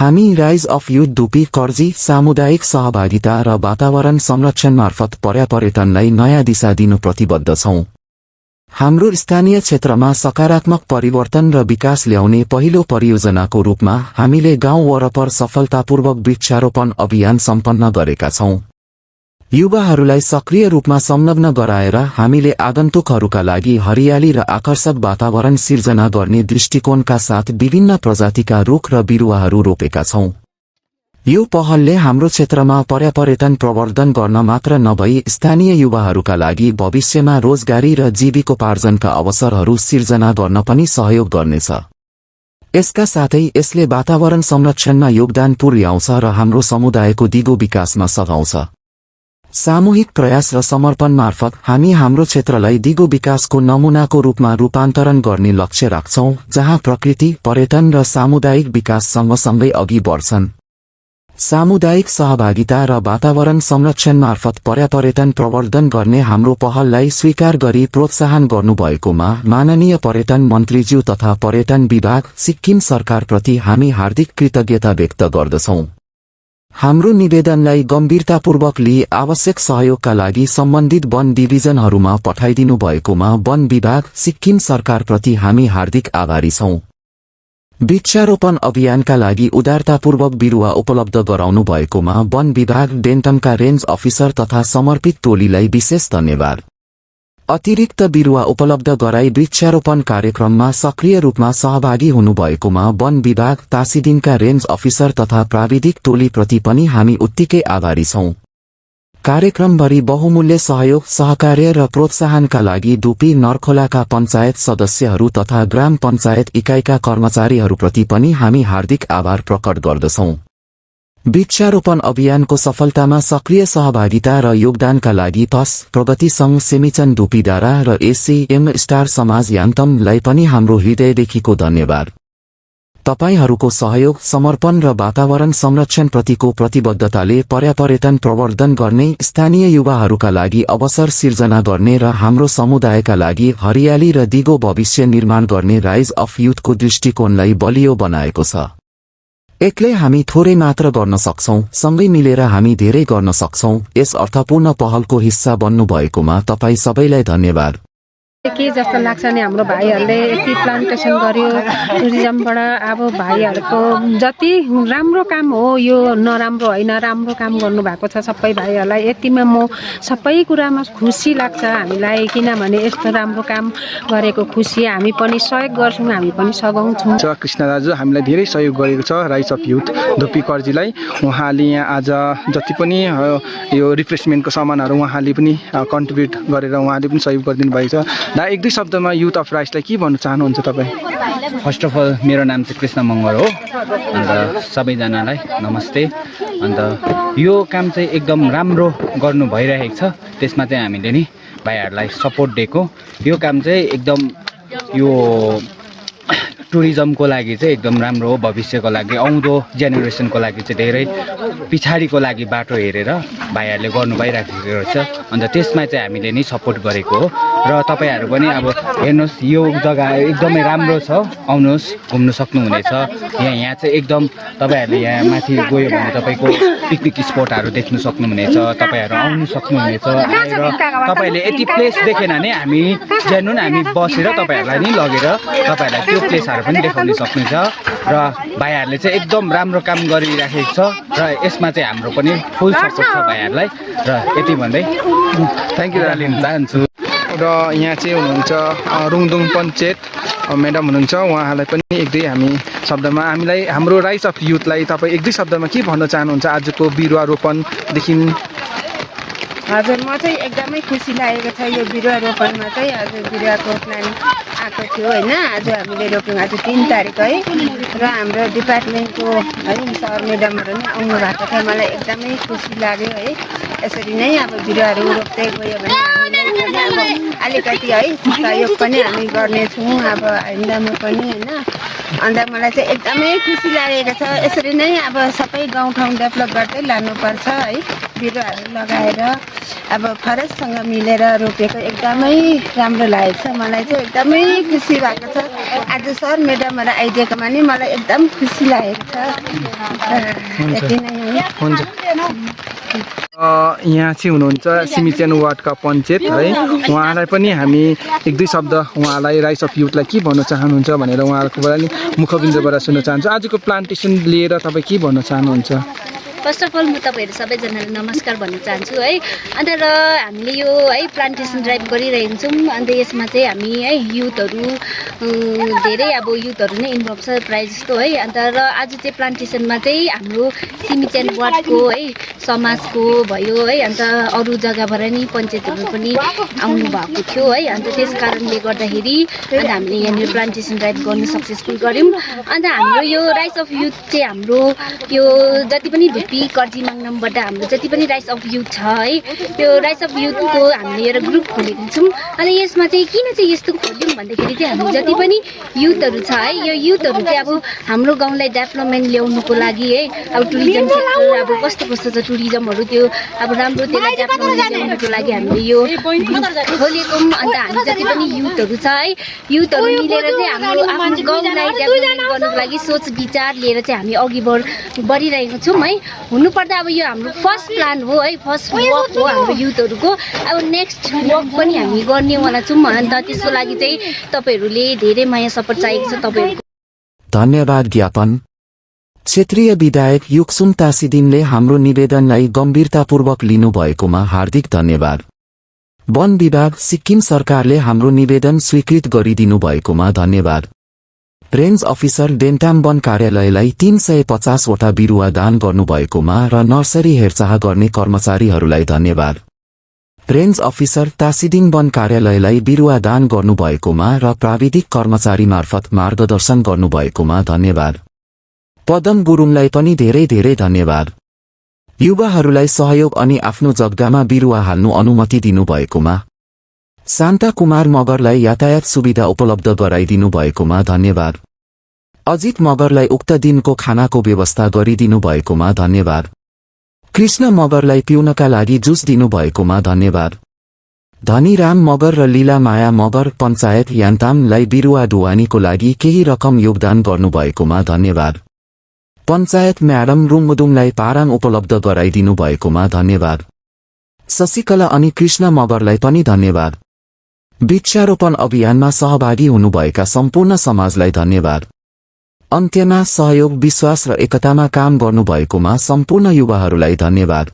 हामी rise of youth dopey कर्जी सामुदायिक सहभागिता र वातावरण संरक्षण मार्फत पर्यापर्यटनलाई नयाँ दिशा दिनु प्रतिबद्ध छौं। हाम्रो स्थानीय क्षेत्रमा सकारात्मक परिवर्तन र विकास ल्याउने पहिलो परियोजनाको रूपमा हामीले गाउँ वरपर सफलतापूर्वक वृक्षारोपण अभियान सम्पन्न गरेका छौं। युवाहरूलाई सक्रिय रूपमा संलग्न गराएर हामीले आगन्तुकहरूका लागि हरियाली र आकर्षक वातावरण सिर्जना गर्ने दृष्टिकोणका साथ विभिन्न प्रजातिका रुख र बिरुवाहरू रोपेका छौं। यो पहलले हाम्रो क्षेत्रमा पर्यापर्यटन प्रवर्धन गर्न मात्र नभई स्थानीय युवाहरूका लागि भविष्यमा रोजगारी र जीविकोपार्जनका अवसरहरू सिर्जना गर्न पनि सहयोग गर्नेछ। यसका साथै यसले वातावरण संरक्षणमा योगदान पुर्याउँछ र हाम्रो समुदायको दिगो विकासमा सघाउँछ। सामूहिक प्रयास र समर्पण मार्फत हामी हाम्रो क्षेत्रलाई दिगो विकासको नमूनाको रूपमा रूपान्तरण गर्ने लक्ष्य राख्छौं, जहाँ प्रकृति, पर्यटन र सामुदायिक विकास सँगसँगै अघि बढ्छन्। सामुदायिक सहभागिता र वातावरण संरक्षण मार्फत पर्यापर्यटन प्रवर्धन गर्ने हाम्रो पहललाई स्वीकार गरी प्रोत्साहन गर्नुभएकोमा माननीय पर्यटन मन्त्रीज्यू तथा पर्यटन विभाग सिक्किम सरकारप्रति हामी हार्दिक कृतज्ञता व्यक्त गर्दछौं। हाम्रो निवेदनलाई गम्भीरतापूर्वक लिई आवश्यक सहयोगका लागि सम्बन्धित वन डिभिजनहरूमा पठाइदिनु भएकोमा वन विभाग सिक्किम सरकारप्रति हामी हार्दिक आभारी छौं। वृक्षारोपण अभियानका लागि उदारतापूर्वक बिरुवा उपलब्ध गराउनु भएकोमा वन विभाग डेन्टमका रेन्ज अफिसर तथा समर्पित टोलीलाई विशेष धन्यवाद। अतिरिक्त बिरुवा उपलब्ध गराई वृक्षारोपण कार्यक्रममा सक्रिय रूपमा सहभागी हुनुभएकोमा वन विभाग टासीडिङका रेन्ज अफिसर तथा प्राविधिक टोलीप्रति पनि हामी उत्तिकै आभारी छौं। कार्यक्रमभरि बहुमूल्य सहयोग, सहकार्य र प्रोत्साहनका लागि डुपी नरखोलाका पञ्चायत सदस्यहरू तथा ग्राम पञ्चायत इकाइका कर्मचारीहरूप्रति पनि हामी हार्दिक आभार प्रकट गर्दछौं। वृक्षारोपण अभियानको सफलतामा सक्रिय सहभागिता र योगदानका लागि पस प्रगति संघ सेमिचन डुपीडारा र एससीएम स्टार समाज यान्तमलाई पनि हाम्रो हृदयदेखिको धन्यवाद। तपाईहरूको सहयोग, समर्पण र वातावरण संरक्षणप्रतिको प्रतिबद्धताले पर्यापर्यटन प्रवर्धन गर्ने, स्थानीय युवाहरूका लागि अवसर सिर्जना गर्ने र हाम्रो समुदायका लागि हरियाली र दिगो भविष्य निर्माण गर्ने राइज अफ युथको दृष्टिकोणलाई बलियो बनाएको छ। एक्लै हामी थोरै मात्र गर्न सक्छौं, सँगै मिलेर हामी धेरै गर्न सक्छौं। यस अर्थपूर्ण पहलको हिस्सा बन्नु भएकोमा तपाई सबैलाई धन्यवाद। के जस्तो लाग्छ नि, हाम्रो भाइहरूले यति प्लान्टेसन गर्यो टुरिज्मबाट। अब भाइहरूको जति राम्रो काम हो यो नराम्रो होइन, राम्रो काम गर्नुभएको छ सबै भाइहरूलाई। यतिमा म सबै कुरामा खुसी लाग्छ हामीलाई, किनभने यस्तो राम्रो काम गरेको खुसी हामी पनि सहयोग गर्छौँ, हामी पनि सघाउँछौँ। कृष्ण दाजु हामीलाई धेरै सहयोग गरेको छ राइज अफ युथ डुपी कर्जीलाई। उहाँले यहाँ आज जति पनि यो रिफ्रेसमेन्टको सामानहरू उहाँले पनि कन्ट्रिब्युट गरेर उहाँले पनि सहयोग गरिदिनु भएको छ। दा एक दुई शब्दमा युथ अफ राइजलाई के भन्न चाहनुहुन्छ तपाईँ? फर्स्ट अफ अल मेरो नाम चाहिँ कृष्ण मगर हो, अन्त सबैजनालाई नमस्ते। अन्त यो काम चाहिँ एकदम राम्रो गर्नु भइरहेको छ, त्यसमा चाहिँ हामीले नि भाइहरूलाई सपोर्ट दिएको। यो काम चाहिँ एकदम यो टुरिज्मको लागि चाहिँ एकदम राम्रो हो, भविष्यको लागि आउँदो जेनेरेसनको लागि चाहिँ धेरै पछाडिको लागि बाटो हेरेर भाइहरूले गर्नु भइराखेको रहेछ। अन्त त्यसमा चाहिँ हामीले नि सपोर्ट गरेको हो। र तपाईँहरू पनि अब हेर्नुहोस् यो जग्गा एकदमै राम्रो छ, आउनुहोस् घुम्नु सक्नुहुनेछ। यहाँ चाहिँ एकदम तपाईँहरूले यहाँ माथि गयो भने तपाईँको पिकनिक स्पटहरू देख्नु सक्नुहुनेछ, तपाईँहरू आउनु सक्नुहुनेछ। आएर तपाईँहरूले यति प्लेस देखेन भने हामी जेन्युन हामी बसेर तपाईँहरूलाई नि लगेर तपाईँहरूलाई त्यो प्लेसहरू पनि देखाउन सक्नुहुन्छ। र भाइहरूले चाहिँ एकदम राम्रो काम गरिराखेको छ र यसमा चाहिँ हाम्रो पनि फुल सपोर्ट छ भाइहरूलाई। र यति भन्दै थ्याङ्क यू लिन चाहन्छु। र यहाँ चाहिँ हुनुहुन्छ रुङदुङ पञ्चायत म्याडम हुनुहुन्छ, उहाँलाई पनि एक दुई हामी शब्दमा हामीलाई हाम्रो राइज अफ युथलाई तपाईँ एक दुई शब्दमा के भन्न चाहनुहुन्छ आजको बिरुवा रोपणदेखि? हजुर, म चाहिँ एकदमै खुसी लागेको छ यो बिरुवा रोपणमा चाहिँ। हजुर, बिरुवाको प्लान आएको थियो होइन, आज हामीले रोप्यौँ, आज 3 तारिक है। र हाम्रो डिपार्टमेन्टको है सर म्याडमहरू नै आउनु भएको थियो, मलाई एकदमै खुसी लाग्यो है। यसरी नै अब बिरुवाहरू रोप्दै गयो भने हामीलाई अब अलिकति है सहयोग पनि हामी गर्नेछौँ अब आइन्दामा पनि होइन। अन्त मलाई चाहिँ एकदमै खुसी लागेको छ। यसरी नै अब सबै गाउँठाउँ डेभलप गर्दै लानुपर्छ है, बिरुवाहरू लगाएर अब फरेस्टसँग मिलेर रोपेको एकदमै राम्रो लागेको छ मलाई चाहिँ एकदमै खुसी भएको छ आज सर म्याडमहरू आइदिएकोमा नि मलाई एकदम खुसी लागेको छ यति नै हो हुन्छ यहाँ चाहिँ हुनुहुन्छ सिमिचेन वार्डका पञ्चायत है उहाँलाई पनि हामी एक दुई शब्द उहाँलाई राइस अफ युथलाई के भन्न चाहनुहुन्छ भनेर उहाँहरूकोबाट नि मुखबिन्दबाट सुन्न चाहन्छु आजको प्लान्टेसन लिएर तपाईँ के भन्न चाहनुहुन्छ फर्स्ट अफ अल म तपाईँहरू सबैजनालाई नमस्कार भन्न चाहन्छु है अन्त र हामीले यो है प्लान्टेसन ड्राइभ गरिरहेको छौँ अन्त यसमा चाहिँ हामी है युथहरू धेरै अब युथहरू नै इन्भल्भ छ प्रायः जस्तो है अन्त र आज चाहिँ प्लान्टेसनमा चाहिँ हाम्रो सिमिचेन वार्डको है समाजको भयो है अन्त अरू जग्गाबाट नि पञ्चायतहरू पनि आउनु भएको थियो है अन्त त्यस कारणले गर्दाखेरि अन्त हामीले यहाँनिर प्लान्टेसन ड्राइभ गर्नु सक्सेसफुल गऱ्यौँ अन्त हाम्रो यो राइस अफ युथ चाहिँ हाम्रो यो जति पनि कर्जी माग्नामबाट हाम्रो जति पनि राइस अफ युथ छ है त्यो राइस अफ युथको हामीले एउटा ग्रुप खोलेको छौँ अनि यसमा चाहिँ किन चाहिँ यस्तो खोल्यौँ भन्दाखेरि चाहिँ हामी जति पनि युथहरू छ है यो युथहरू चाहिँ अब हाम्रो गाउँलाई डेभलपमेन्ट ल्याउनुको लागि है अब टुरिज्म सेक्टर अब कस्तो कस्तो छ टुरिज्महरू त्यो अब राम्रो त्यसलाई डेभलपमेन्ट ल्याउनुको लागि हामीले यो ग्रुप खोलेको अन्त हामी जति पनि युथहरू छ है युथहरू मिलेर चाहिँ हाम्रो आफ्नो गाउँलाई डेभलपमेन्ट गर्नुको लागि सोच विचार लिएर चाहिँ हामी अघि बढिरहेको छौँ है हुनुपर्दा अब यो हाम्रो फर्स्ट प्लान हो है फर्स्ट वर्क हो हाम्रो युथहरूको अब नेक्स्ट वर्क पनि हामी गर्नेवाला छौँ अन्त त्यसको लागि चाहिँ तपाईँहरूले धेरै माया सपोर्ट चाहिएको छ तपाईँहरूको धन्यवाद ज्ञापन क्षेत्रीय विधायक युक्सुम तासिदिनले हाम्रो निवेदनलाई गम्भीरतापूर्वक लिनुभएकोमा हार्दिक धन्यवाद वन विभाग सिक्किम सरकारले हाम्रो निवेदन स्वीकृत गरिदिनु भएकोमा धन्यवाद रेन्ज अफिसर डेन्टाम वन कार्यालयलाई 350 वटा बिरुवा दान गर्नुभएकोमा र नर्सरी हेरचाह गर्ने कर्मचारीहरूलाई धन्यवाद रेन्ज अफिसर तासिदिङ वन कार्यालयलाई बिरुवा दान गर्नुभएकोमा र प्राविधिक कर्मचारी मार्फत मार्गदर्शन गर्नुभएकोमा धन्यवाद पदम गुरुङलाई पनि धेरै धेरै धन्यवाद युवाहरूलाई सहयोग अनि आफ्नो जग्गामा बिरुवा हाल्नु अनुमति दिनुभएकोमा शान्ता कुमार मगरलाई यातायात सुविधा उपलब्ध गराइदिनु भएकोमा धन्यवाद अजित मगरलाई उक्त दिनको खानाको व्यवस्था गरिदिनु भएकोमा धन्यवाद कृष्ण मगरलाई पिउनका लागि जुस दिनु भएकोमा धन्यवाद धनीराम मगर र लीला माया मगर पञ्चायत यान्तामलाई बिरुवा ढुवानीको लागि केही रकम योगदान गर्नुभएकोमा धन्यवाद पञ्चायत म्याडम रुङमुदुङलाई पाराङ उपलब्ध गराइदिनु भएकोमा धन्यवाद शशिकला अनि कृष्ण मगरलाई पनि धन्यवाद वृक्षारोपण अभियानमा सहभागी हुनुभएका सम्पूर्ण समाजलाई धन्यवाद अन्त्यमा सहयोग विश्वास र एकतामा काम गर्नुभएकोमा सम्पूर्ण युवाहरूलाई धन्यवाद